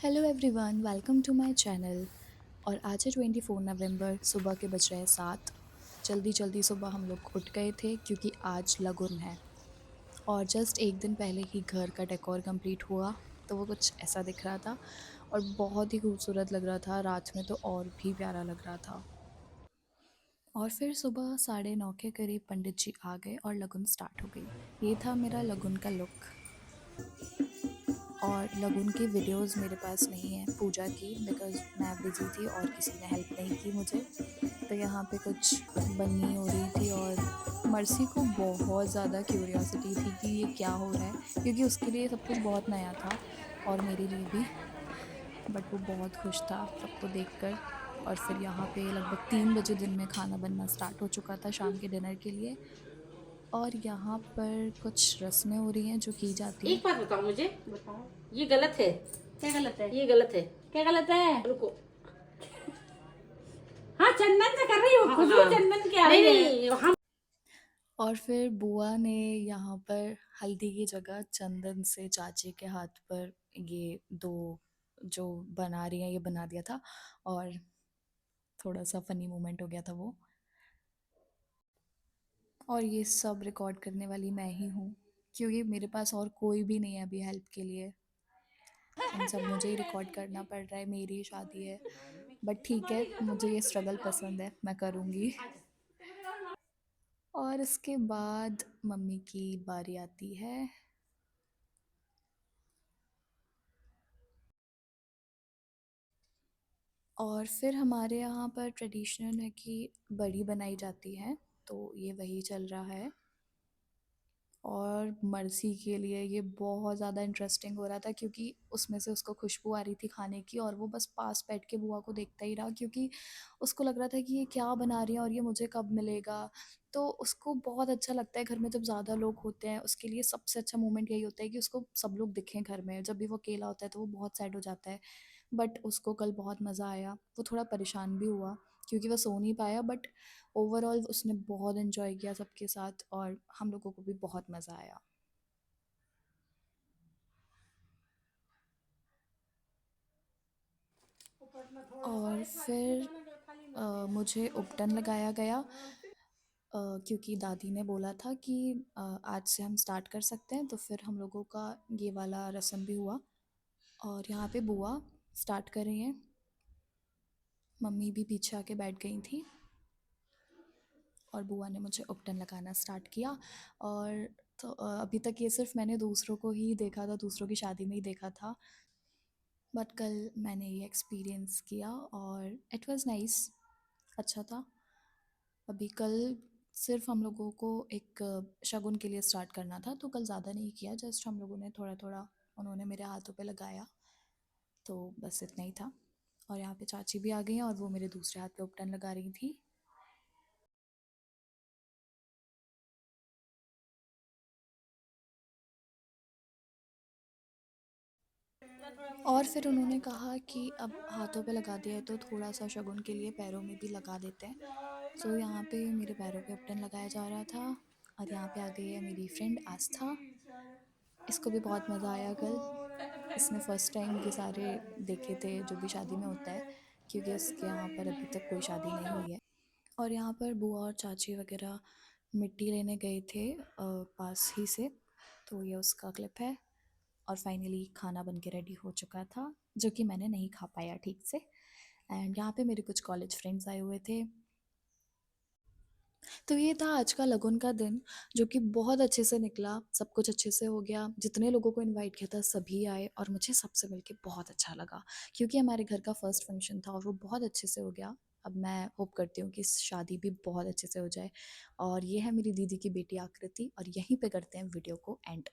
Hello everyone, welcome to my channel. और आज है 24 नवंबर, सुबह के बज रहे हैं 7। जल्दी जल्दी सुबह हम लोग उठ गए थे क्योंकि आज लगुन है। और जस्ट एक दिन पहले ही घर का डेकोर कंप्लीट हुआ, तो वो कुछ ऐसा दिख रहा था और बहुत ही खूबसूरत लग रहा था। रात में तो और भी प्यारा लग रहा था। और फिर सुबह 9:30 के करीब पंडित जी आ गए और लगुन स्टार्ट हो गई। ये था मेरा लगुन का लुक। और लगुन की वीडियोस मेरे पास नहीं है पूजा की, बिकॉज़ मैं बिज़ी थी और किसी ने हेल्प नहीं की मुझे। तो यहाँ पे कुछ बन्नी हो रही थी और मर्सी को बहुत ज़्यादा क्यूरियोसिटी थी कि ये क्या हो रहा है, क्योंकि उसके लिए सब कुछ बहुत नया था और मेरे लिए भी। बट वो बहुत खुश था सबको देखकर। और फिर यहाँ पे लगभग 3 बजे दिन में खाना बनना स्टार्ट हो चुका था शाम के डिनर के लिए। और यहाँ पर कुछ रस्में हो रही हैं जो की जाती एक हैं। बात बताओ मुझे। बताओ। ये गलत है। क्या गलत है? ये गलत है। क्या गलत है? रुको। हाँ, चंदन से कर रही हो, हाँ खुशबू हाँ। चंदन की आ नहीं रही है। नहीं हम। और फिर बुआ ने यहाँ पर हल्दी की जगह चंदन से चाची के हाथ पर ये दो जो बना रही हैं ये बना दिया था। और थोड़ा सा फनी मोमेंट हो गया था वो। और ये सब रिकॉर्ड करने वाली मैं ही हूँ, क्योंकि मेरे पास और कोई भी नहीं है अभी हेल्प के लिए। इन सब मुझे ही रिकॉर्ड करना पड़ रहा है, मेरी ही शादी है। बट ठीक है, मुझे ये स्ट्रगल पसंद है, मैं करूँगी। और इसके बाद मम्मी की बारी आती है। और फिर हमारे यहाँ पर ट्रेडिशनल है कि बड़ी बनाई जाती है, तो ये वही चल रहा है। और मर्सी के लिए ये बहुत ज़्यादा इंटरेस्टिंग हो रहा था, क्योंकि उसमें से उसको खुशबू आ रही थी खाने की और वो बस पास बैठ के बुआ को देखता ही रहा, क्योंकि उसको लग रहा था कि ये क्या बना रही है और ये मुझे कब मिलेगा। तो उसको बहुत अच्छा लगता है घर में जब ज़्यादा लोग होते हैं, उसके लिए सबसे अच्छा मोमेंट यही होता है कि उसको सब लोग दिखें घर में। जब भी वो अकेला होता है तो वो बहुत सैड हो जाता है। बट उसको कल बहुत मज़ा आया। वो थोड़ा परेशान भी हुआ क्योंकि वो सो नहीं पाया, बट ओवरऑल उसने बहुत एंजॉय किया सबके साथ और हम लोगों को भी बहुत मज़ा आया। और फिर मुझे उपटन लगाया गया, क्योंकि दादी ने बोला था कि आज से हम स्टार्ट कर सकते हैं, तो फिर हम लोगों का ये वाला रस्म भी हुआ। और यहाँ पे बुआ स्टार्ट कर रही हैं, मम्मी भी पीछे आके बैठ गई थी और बुआ ने मुझे उपटन लगाना स्टार्ट किया। और तो अभी तक ये सिर्फ मैंने दूसरों को ही देखा था, दूसरों की शादी में ही देखा था। बट कल मैंने ये एक्सपीरियंस किया और इट वाज नाइस, अच्छा था। अभी कल सिर्फ हम लोगों को एक शगुन के लिए स्टार्ट करना था, तो कल ज़्यादा नहीं किया, जस्ट हम लोगों ने थोड़ा थोड़ा उन्होंने मेरे हाथों पे लगाया, तो बस इतना ही था। और यहाँ पे चाची भी आ गई हैं और वो मेरे दूसरे हाथ पे उपटन लगा रही थी। और फिर उन्होंने कहा कि अब हाथों पे लगा दिया है तो थोड़ा सा शगुन के लिए पैरों में भी लगा देते हैं। सो यहाँ पे मेरे पैरों पे उपटन लगाया जा रहा था। और यहाँ पे आ गई है मेरी फ्रेंड आस्था। इसको भी बहुत मज़ा आया कल। इसने फ़र्स्ट टाइम ये सारे देखे थे जो भी शादी में होता है, क्योंकि उसके यहाँ पर अभी तक कोई शादी नहीं हुई है। और यहाँ पर बुआ और चाची वगैरह मिट्टी लेने गए थे पास ही से, तो ये उसका क्लिप है। और फाइनली खाना बन के रेडी हो चुका था, जो कि मैंने नहीं खा पाया ठीक से। एंड यहाँ पे मेरे कुछ कॉलेज फ्रेंड्स आए हुए थे। तो ये था आज का लगन का दिन, जो कि बहुत अच्छे से निकला, सब कुछ अच्छे से हो गया। जितने लोगों को इनवाइट किया था सभी आए और मुझे सबसे मिलके बहुत अच्छा लगा, क्योंकि हमारे घर का फर्स्ट फंक्शन था और वो बहुत अच्छे से हो गया। अब मैं होप करती हूँ कि शादी भी बहुत अच्छे से हो जाए। और ये है मेरी दीदी की बेटी आकृति, और यहीं पे करते हैं वीडियो को एंड।